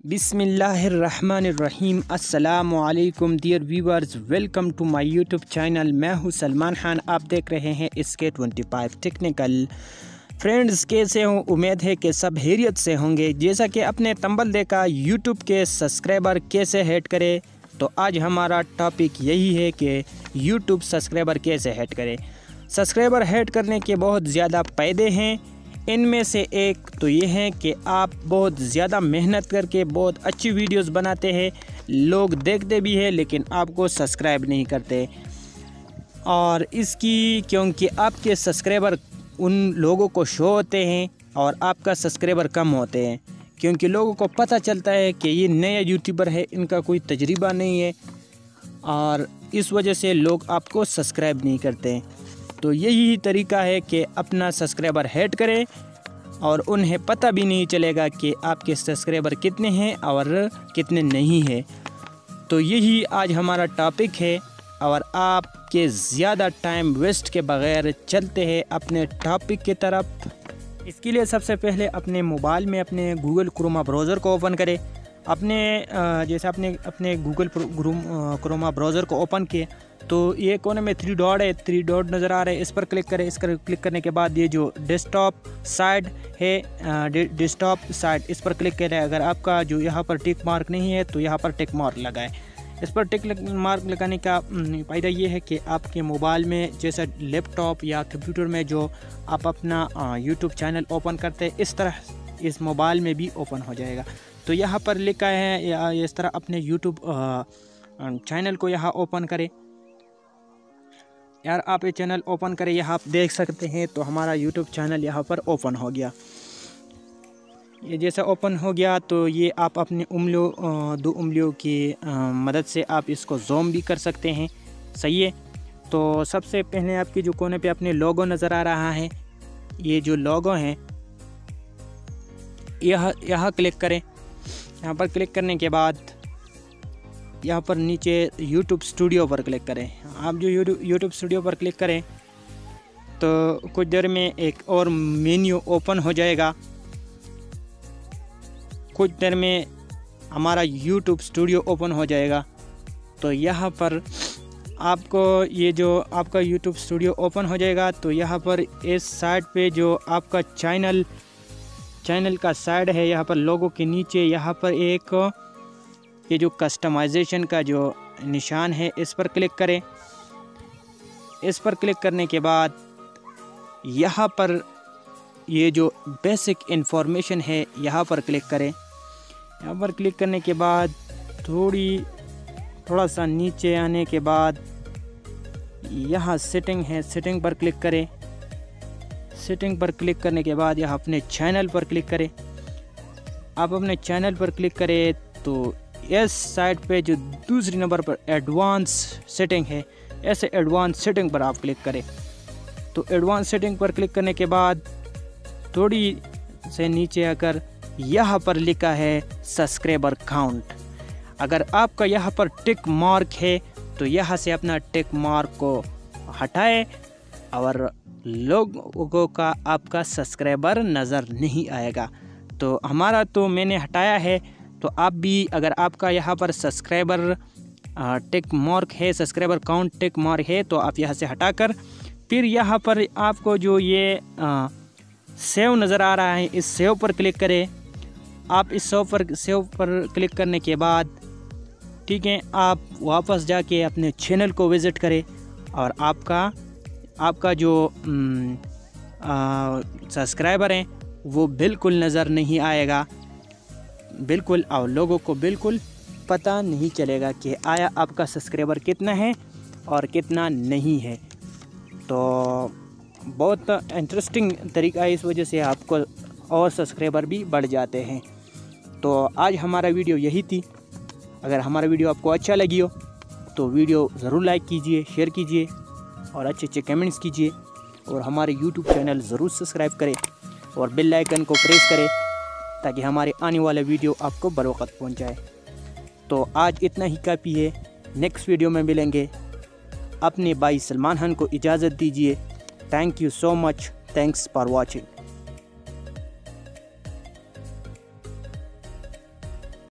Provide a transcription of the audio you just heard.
बिस्मिल्लाहिर्रहमानिर्रहीम। अस्सलामुअलैकुम dear viewers, welcome to my YouTube channel. मैं हूं सलमान खान, आप देख रहे हैं SK25 टेक्निकल। फ्रेंड्स, कैसे हों? उम्मीद है कि सब खैरियत से होंगे। जैसा कि अपने तंबल देखा यूट्यूब के सब्सक्राइबर कैसे हेड करें, तो आज हमारा टॉपिक यही है कि यूट्यूब सब्सक्राइबर कैसे हेड करें। सब्सक्राइबर हेड करने के बहुत ज़्यादा फ़ायदे हैं। इनमें से एक तो ये है कि आप बहुत ज़्यादा मेहनत करके बहुत अच्छी वीडियोस बनाते हैं, लोग देखते भी हैं लेकिन आपको सब्सक्राइब नहीं करते। और इसकी क्योंकि आपके सब्सक्राइबर उन लोगों को शो होते हैं और आपका सब्सक्राइबर कम होते हैं, क्योंकि लोगों को पता चलता है कि ये नया यूट्यूबर है, इनका कोई तजुर्बा नहीं है, और इस वजह से लोग आपको सब्सक्राइब नहीं करते। तो यही तरीका है कि अपना सब्सक्राइबर हेड करें और उन्हें पता भी नहीं चलेगा कि आपके सब्सक्राइबर कितने हैं और कितने नहीं हैं। तो यही आज हमारा टॉपिक है, और आपके ज़्यादा टाइम वेस्ट के बगैर चलते हैं अपने टॉपिक की तरफ। इसके लिए सबसे पहले अपने मोबाइल में अपने गूगल क्रोमा ब्राउज़र को ओपन करें। जैसे अपने गूगल क्रोमा ब्राउज़र को ओपन किए तो ये कोने में 3 डॉट है, 3 डॉट नज़र आ रहे हैं, इस पर क्लिक करें। इस पर क्लिक करने के बाद ये जो डेस्कटॉप साइड है, डेस्कटॉप साइड, इस पर क्लिक करें। अगर आपका जो यहाँ पर टिक मार्क नहीं है तो यहाँ पर टिक मार्क लगाएं। इस पर टिक मार्क लगाने का फ़ायदा ये है कि आपके मोबाइल में जैसे लैपटॉप या कंप्यूटर में जो आप अपना यूट्यूब चैनल ओपन करते हैं, इस तरह इस मोबाइल में भी ओपन हो जाएगा। तो यहाँ पर लिखा है, या इस तरह अपने यूट्यूब चैनल को यहाँ ओपन करें। यार आप ये चैनल ओपन करें, यहाँ आप देख सकते हैं। तो हमारा यूट्यूब चैनल यहाँ पर ओपन हो गया। ये जैसा ओपन हो गया तो ये आप अपनी दो उंगलियों की मदद से आप इसको ज़ूम भी कर सकते हैं। सही है। तो सबसे पहले आपकी जो कोने पे अपने लोगो नज़र आ रहा है, ये जो लोगो हैं यहाँ क्लिक करें। यहाँ पर क्लिक करने के बाद यहाँ पर नीचे YouTube स्टूडियो पर क्लिक करें। आप जो YouTube स्टूडियो पर क्लिक करें तो कुछ देर में एक और मेन्यू ओपन हो जाएगा। कुछ देर में हमारा YouTube स्टूडियो ओपन हो जाएगा। तो यहाँ पर आपको ये जो आपका YouTube स्टूडियो ओपन हो जाएगा, तो यहाँ पर इस साइड पे जो आपका चैनल का साइड है, यहाँ पर लोगो के नीचे यहाँ पर एक ये जो कस्टमाइजेशन का जो निशान है, इस पर क्लिक करें। इस पर क्लिक करने के बाद यहाँ पर ये जो बेसिक इन्फॉर्मेशन है, यहाँ पर क्लिक करें। यहाँ पर क्लिक करने के बाद थोड़ा सा नीचे आने के बाद यहाँ सेटिंग है, सेटिंग पर क्लिक करें। सेटिंग पर क्लिक करने के बाद यहाँ अपने चैनल पर क्लिक करें। आप अपने चैनल पर क्लिक करें तो इस साइड पे जो दूसरी नंबर पर एडवांस सेटिंग है, ऐसे एडवांस सेटिंग पर आप क्लिक करें। तो एडवांस सेटिंग पर क्लिक करने के बाद थोड़ी से नीचे आकर यहाँ पर लिखा है सब्सक्राइबर काउंट। अगर आपका यहाँ पर टिक मार्क है तो यहाँ से अपना टिक मार्क को हटाएं और लोगों का आपका सब्सक्राइबर नज़र नहीं आएगा। तो हमारा तो मैंने हटाया है, तो आप भी अगर आपका यहाँ पर सब्सक्राइबर टिक मार्क है, सब्सक्राइबर काउंट टिक मार्क है, तो आप यहाँ से हटाकर फिर यहाँ पर आपको जो ये सेव नज़र आ रहा है, इस सेव पर क्लिक करें। आप इस सेव पर क्लिक करने के बाद ठीक है, आप वापस जाके अपने चैनल को विज़िट करें और आपका जो सब्सक्राइबर हैं वो बिल्कुल नज़र नहीं आएगा, बिल्कुल, और लोगों को बिल्कुल पता नहीं चलेगा कि आया आपका सब्सक्राइबर कितना है और कितना नहीं है। तो बहुत इंटरेस्टिंग तरीका है, इस वजह से आपको और सब्सक्राइबर भी बढ़ जाते हैं। तो आज हमारा वीडियो यही थी। अगर हमारा वीडियो आपको अच्छा लगी हो तो वीडियो ज़रूर लाइक कीजिए, शेयर कीजिए और अच्छे कमेंट्स कीजिए, और हमारे YouTube चैनल ज़रूर सब्सक्राइब करें और बेल आइकन को प्रेस करें ताकि हमारे आने वाला वीडियो आपको बर वक्त पहुँच जाए। तो आज इतना ही काफ़ी है। नेक्स्ट वीडियो में मिलेंगे। अपने भाई सलमान खान को इजाज़त दीजिए। Thank you so much. Thanks for watching.